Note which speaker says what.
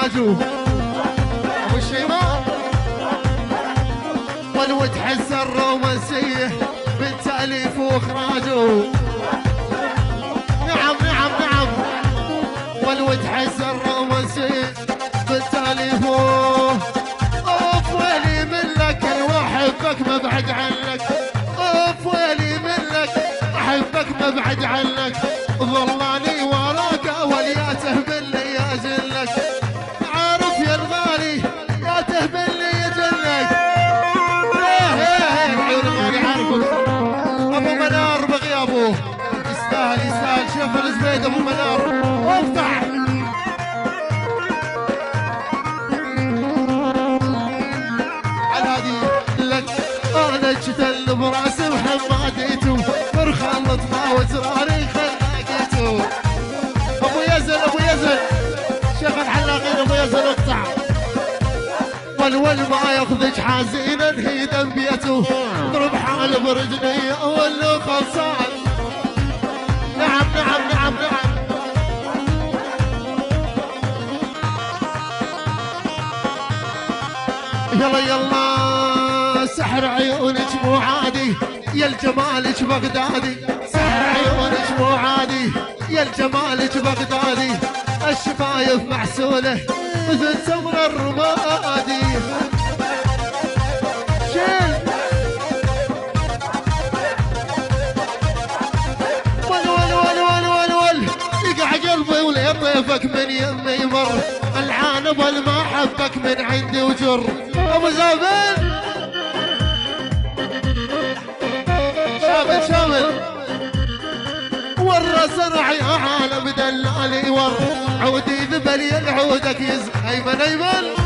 Speaker 1: واخراجه ابو الشيماء والود حس الرومانسيه بالتاليف واخراجه. نعم نعم نعم والود حس الرومانسيه بالتاليف. اوف ويلي منك واحبك ما بعد عنك. اوف ويلي منك احبك ما بعد عنك. ظلاني وراك وليا تهبل لي يا جلك. عارف يا الغالي يا تهبل لي يا جلك. العيون الغالي عارفك. ابو منار بغيابه يستاهل يستاهل. شوف الزبيد ابو منار وافتح. على هذه لك انا جتل براسي وحماديته فرخلط ما وزراري خلاقيته. ابو يزن ابو يزن شيخ الحلاقين ابو يزن اقطع. والول ما ياخذك حزينا هي دنبيته. ضرب حال برجلي اول خلصان. نعم نعم نعم نعم يلا يلا. سحر عيونك مو عادي يا الجمالك بغدادي. سحر عيونك مو عادي يا الجمالك بغدادي. الشفايف محسوله مثل تمر الرمادي. شيل ول ول ول ول ول ول يقع قلبي ولين ضيفك من يمي مر. العانب ما حبك من عندي وجر. ابو زابل شامل شامل ورا زرع يا عالم دلالي ور. عودي ذبل يا عودك يز ايمن ايمن.